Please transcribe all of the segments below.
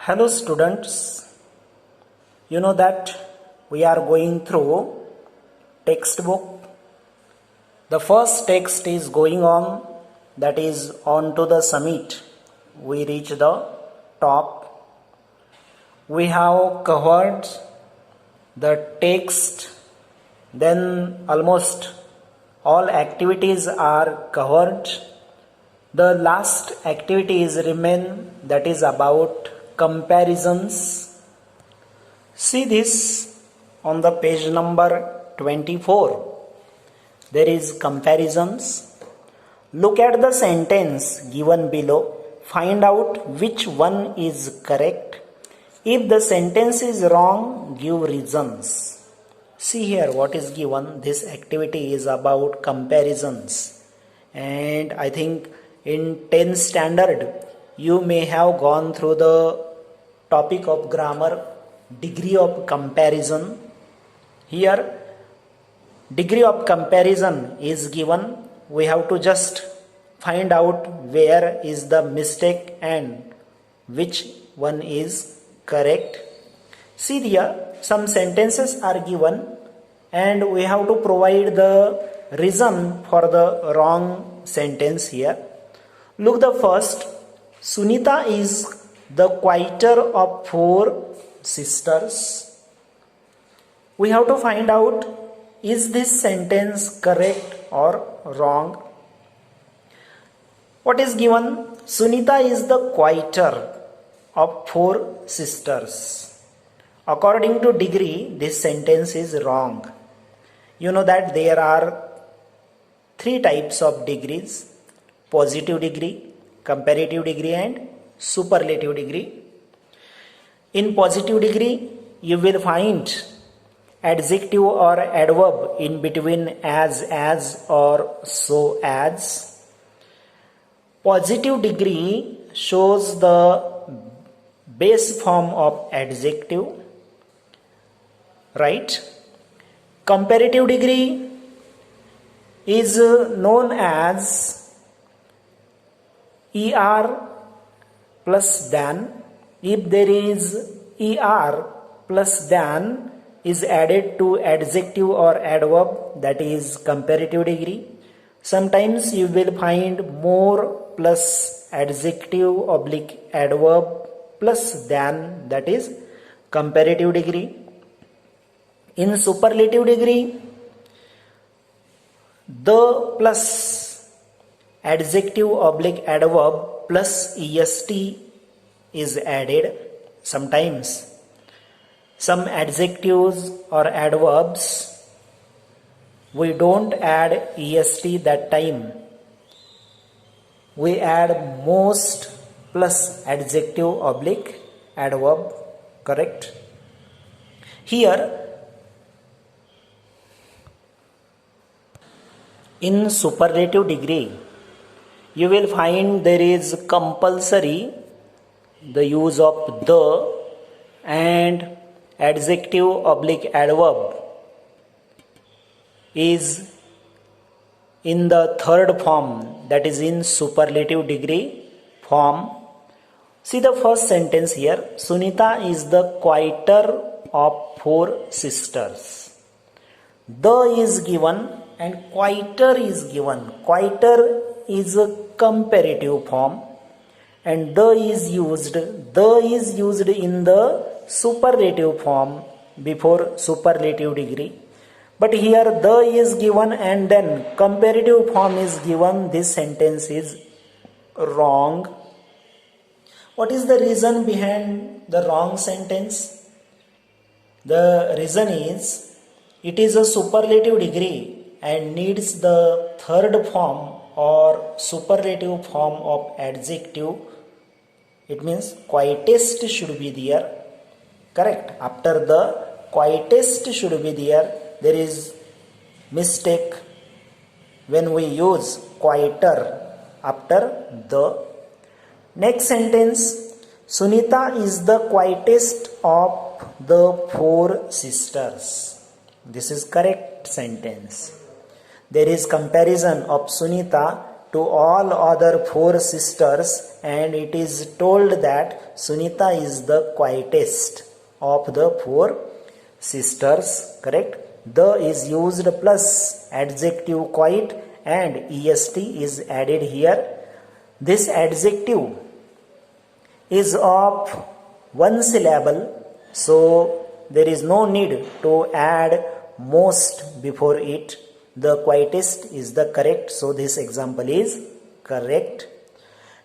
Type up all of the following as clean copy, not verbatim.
Hello students, you know that we are going through textbook. The first text is going on, that is on to the summit. We reach the top. We have covered the text, then almost all activities are covered. The last activities remain, that is about comparisons. See this on the page number 24. There is comparisons. Look at the sentence given below. Find out which one is correct. If the sentence is wrong, give reasons. See here what is given. This activity is about comparisons. And I think in 10th standard, you may have gone through the topic of grammar, degree of comparison. Here, degree of comparison is given. We have to just find out where is the mistake and which one is correct. See here, some sentences are given and we have to provide the reason for the wrong sentence here. Look the first. Sunita is the quieter of 4 sisters. We have to find out, is this sentence correct or wrong? What is given? Sunita is the quieter of 4 sisters. According to degree, this sentence is wrong. You know that there are 3 types of degrees: positive degree, comparative degree and superlative degree. In positive degree, you will find adjective or adverb in between as or so as. Positive degree shows the base form of adjective, right? Comparative degree is known as er plus than. If there is er plus than is added to adjective or adverb, that is comparative degree. Sometimes you will find more plus adjective oblique adverb plus than, that is comparative degree. In superlative degree, the plus adjective oblique adverb plus est is added. Sometimes some adjectives or adverbs we don't add est that time. We add most plus adjective oblique adverb, correct? Here in superlative degree, you will find there is compulsory the use of the and adjective oblique adverb is in the third form, that is in superlative degree form. See the first sentence here. Sunita is the quieter of 4 sisters. The is given and quieter is given. Quieter is a comparative form and the is used in the superlative form before superlative degree. But here the is given and then comparative form is given. This sentence is wrong. What is the reason behind the wrong sentence? The reason is it is a superlative degree and needs the third form or superlative form of adjective. It means quietest should be there, correct? After the quietest should be there. There is mistake when we use quieter after the. Next sentence, Sunita is the quietest of the 4 sisters. This is correct sentence. There is comparison of Sunita to all other 4 sisters, and it is told that Sunita is the quietest of the 4 sisters. Correct? The is used plus adjective quiet and est is added here. This adjective is of 1 syllable, so there is no need to add most before it. The quietest is the correct, so this example is correct.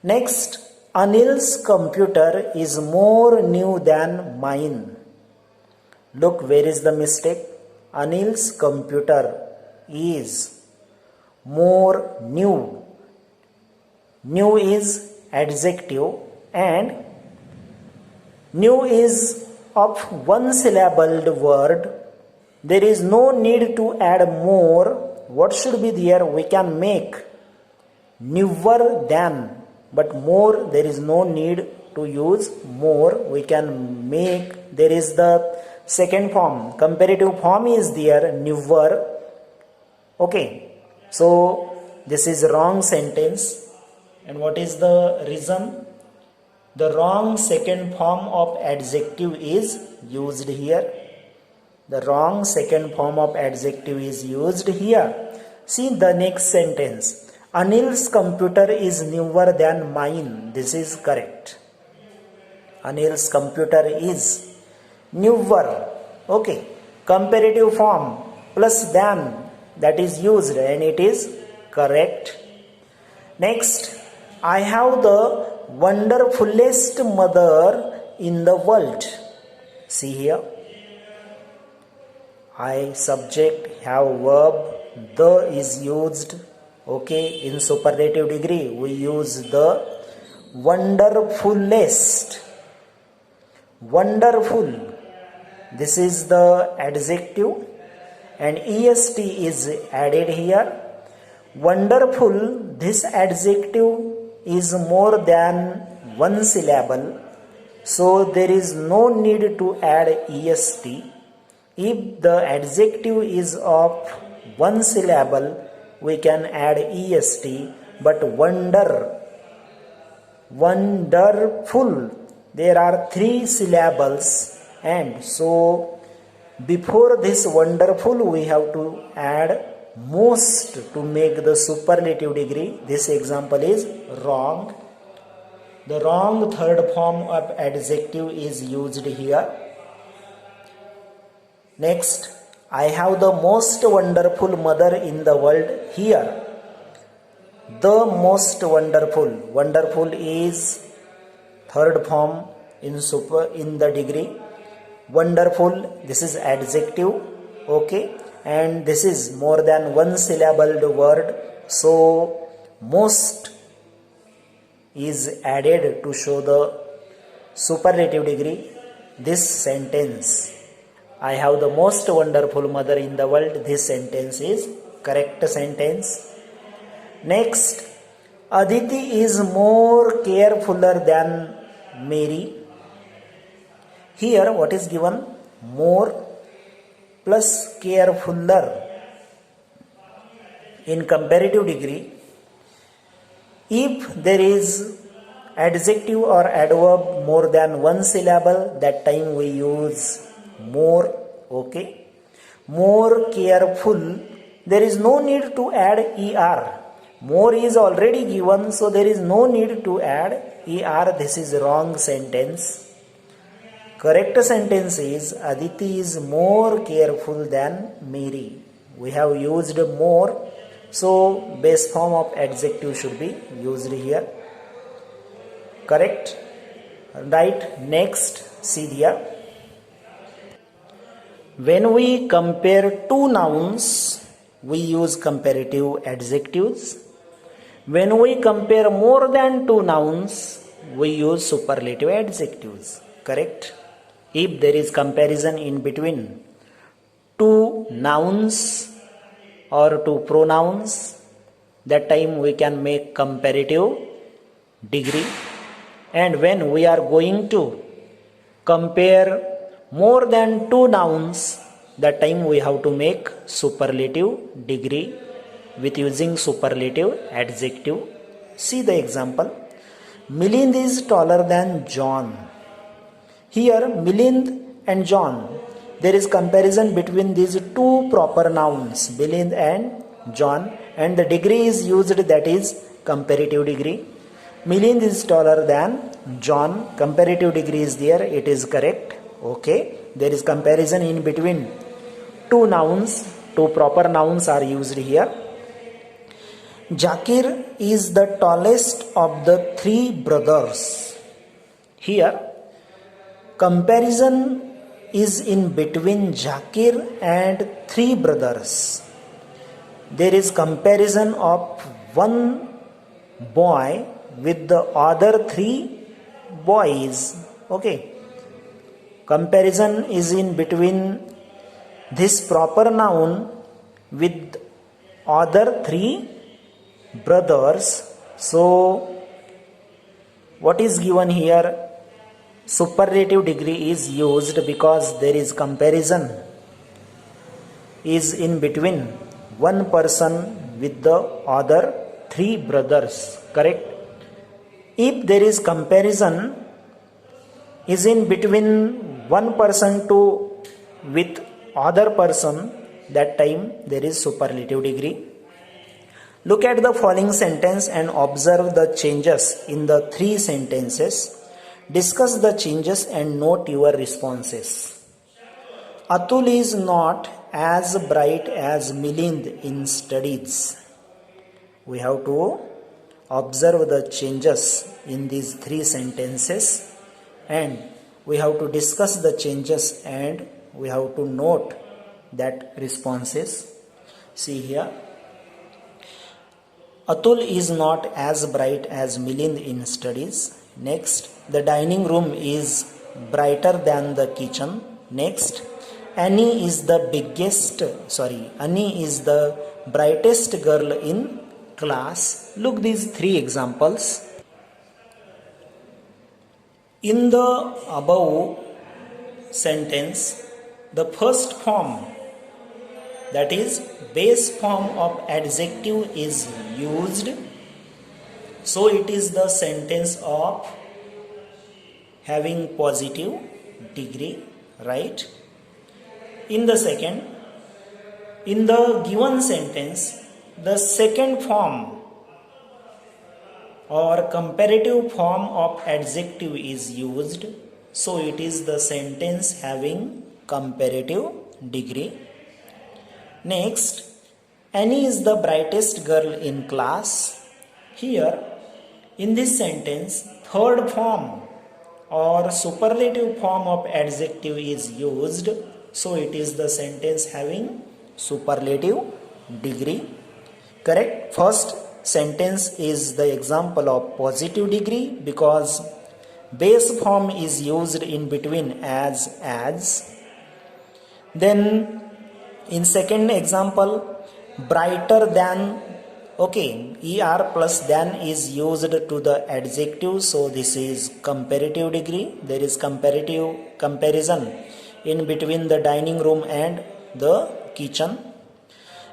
Next, Anil's computer is more new than mine. Look, where is the mistake? Anil's computer is more new. New is adjective and new is of 1 syllabled word. There is no need to add more. What should be there? We can make newer than, but more there is no need to use more. We can make, there is the second form, comparative form is there, newer. Okay, so this is wrong sentence. And what is the reason? The wrong second form of adjective is used here. The wrong second form of adjective is used here. See the next sentence. Anil's computer is newer than mine. This is correct. Anil's computer is newer. Okay. Comparative form plus than, that is used and it is correct. Next, I have the wonderfulest mother in the world. See here. I subject have verb, the is used. Okay, in superlative degree we use the wonderfulest. Wonderful, this is the adjective and est is added here. Wonderful, this adjective is more than 1 syllable, so there is no need to add est. If the adjective is of 1 syllable, we can add est, but wonderful, there are 3 syllables, and so before this wonderful we have to add most to make the superlative degree. This example is wrong. The wrong third form of adjective is used here. Next, I have the most wonderful mother in the world. Here, the most wonderful. Wonderful is third form in the degree. Wonderful, this is adjective. Okay, and this is more than 1 syllabled word, so most is added to show the superlative degree. This sentence, I have the most wonderful mother in the world, this sentence is correct sentence. Next, Aditi is more carefuler than Mary. Here what is given? More plus carefuler. In comparative degree, if there is adjective or adverb more than 1 syllable, that time we use more. Okay, more careful, there is no need to add er. More is already given, so there is no need to add er. This is wrong sentence. Correct sentence is Aditi is more careful than Mary. We have used more, so base form of adjective should be used here. Correct? Right. Next, see here. When we compare 2 nouns, we use comparative adjectives. When we compare more than 2 nouns, we use superlative adjectives. Correct? If there is comparison in between 2 nouns or 2 pronouns, that time we can make comparative degree. And when we are going to compare more than 2 nouns, that time we have to make superlative degree. with using superlative adjective. See the example. Milind is taller than John. Here Milind and John, there is comparison between these two proper nouns, Milind and John, and the degree is used, that is comparative degree. Milind is taller than John, comparative degree is there, it is correct. Okay, there is comparison in between two nouns, two proper nouns are used here. Jakir is the tallest of the three brothers. Here comparison is in between Jakir and three brothers. There is comparison of one boy with the other three boys. Okay, comparison is in between this proper noun with other three brothers. So what is given here? Superlative degree is used because there is comparison is in between one person with the other three brothers. Correct? If there is comparison is in between one person to with other person, that time there is superlative degree. Look at the following sentence and observe the changes in the three sentences. Discuss the changes and note your responses. Atul is not as bright as Milind in studies. We have to observe the changes in these three sentences and we have to discuss the changes and we have to note that responses. See here. Atul is not as bright as Milind in studies. Next, the dining room is brighter than the kitchen. Next, Annie is the brightest girl in class. Look these three examples. In the above sentence, the first form, that is base form of adjective is used. So it is the sentence of having positive degree, right? In the second, in the given sentence, the second form or comparative form of adjective is used. So it is the sentence having comparative degree. Next, Annie is the brightest girl in class. Here, in this sentence, third form or superlative form of adjective is used. So it is the sentence having superlative degree. Correct? First sentence is the example of positive degree because base form is used in between as. Then in second example, brighter than, okay, er plus than is used to the adjective, so this is comparative degree. There is comparative comparison in between the dining room and the kitchen.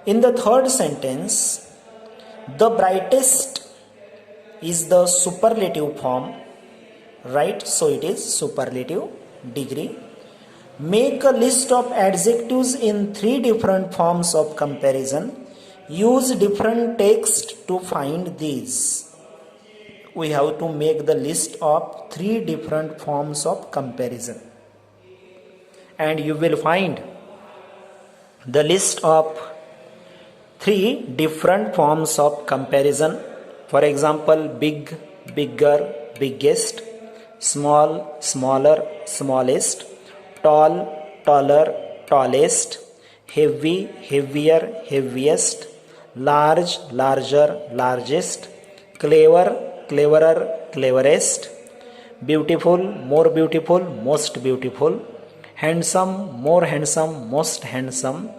In the third sentence, the brightest is the superlative form, right? So it is superlative degree. Make a list of adjectives in three different forms of comparison. Use different text to find these. We have to make the list of three different forms of comparison. And you will find the list of three different forms of comparison. For example, big, bigger, biggest, small, smaller, smallest, tall, taller, tallest, heavy, heavier, heaviest, large, larger, largest, clever, cleverer, cleverest, beautiful, more beautiful, most beautiful, handsome, more handsome, most handsome,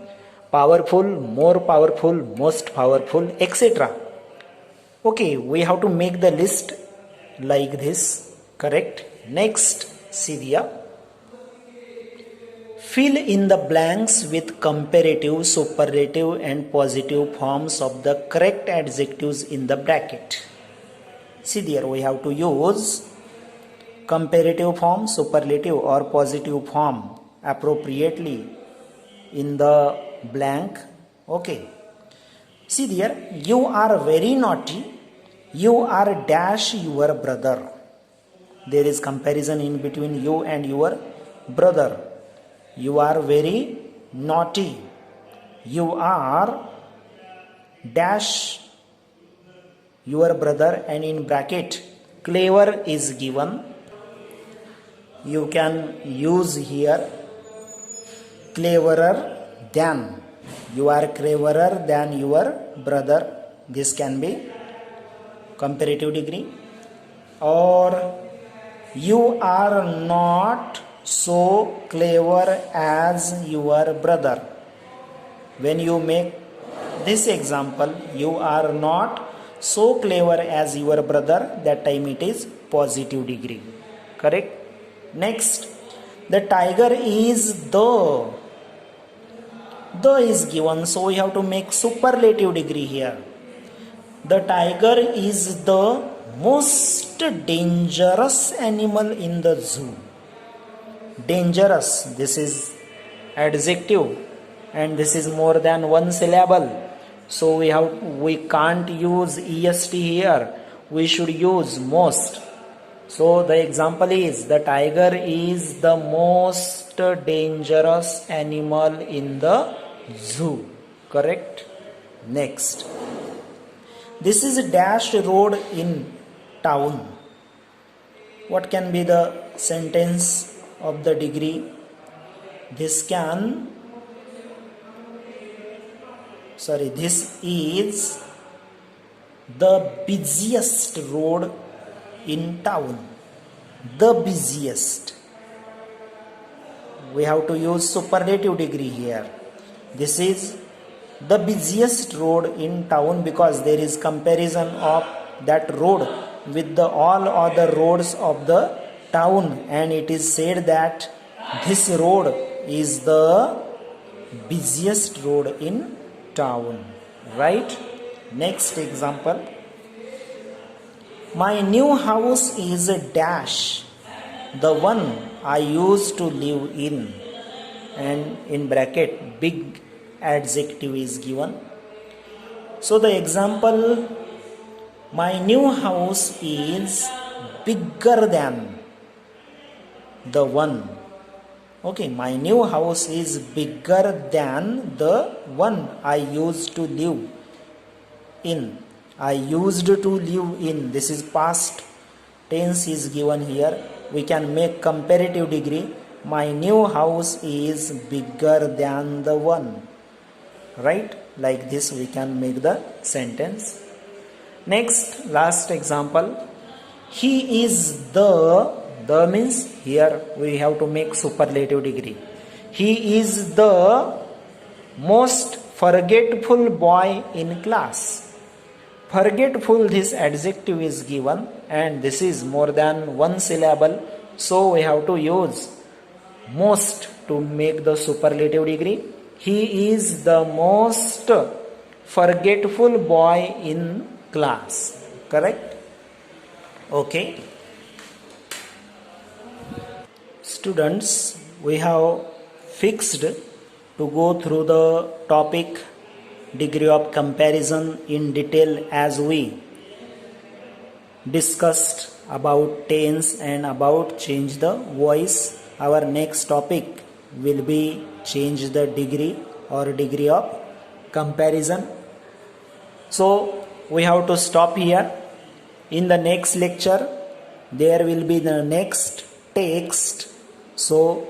powerful, more powerful, most powerful, etc. Okay, we have to make the list like this. Correct? Next, see the Fill in the blanks with comparative, superlative and positive forms of the correct adjectives in the bracket. See there, we have to use comparative form, superlative or positive form appropriately in the blank. Okay. See there, you are very naughty. You are dash your brother. There is comparison in between you and your brother. You are very naughty. You are dash your brother, and in bracket clever is given. You can use here cleverer than. You are cleverer than your brother. This can be comparative degree. Or you are not so clever as your brother. When you make this example, you are not so clever as your brother, that time it is positive degree. Correct? Next, the tiger is the is given, so we have to make superlative degree here. The tiger is the most dangerous animal in the zoo. Dangerous, this is adjective, and this is more than one syllable, so we can't use est here. We should use most. So the example is, the tiger is the most dangerous animal in the zoo. Correct? Next, this is a dashed road in town. What can be the sentence of the degree? This is the busiest road in town. The busiest. We have to use superlative degree here. This is the busiest road in town because there is comparison of that road with the all other roads of the town, and it is said that this road is the busiest road in town. Right? Next example. My new house is a dash, the one I used to live in, and in bracket big adjective is given. So the example, my new house is bigger than the one. Okay, my new house is bigger than the one I used to live in. I used to live in. This is past tense is given here. We can make comparative degree. My new house is bigger than the one. Right? Like this we can make the sentence. Next, last example. He is the means here we have to make superlative degree. He is the most forgetful boy in class. Forgetful, this adjective is given, and this is more than one syllable, so we have to use most to make the superlative degree. He is the most forgetful boy in class. Correct? Okay. Students, we have fixed to go through the topic degree of comparison in detail as we discussed about tense and about change the voice. Our next topic will be change the degree or degree of comparison. So we have to stop here. In the next lecture there will be the next text, so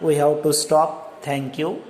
we have to stop. Thank you.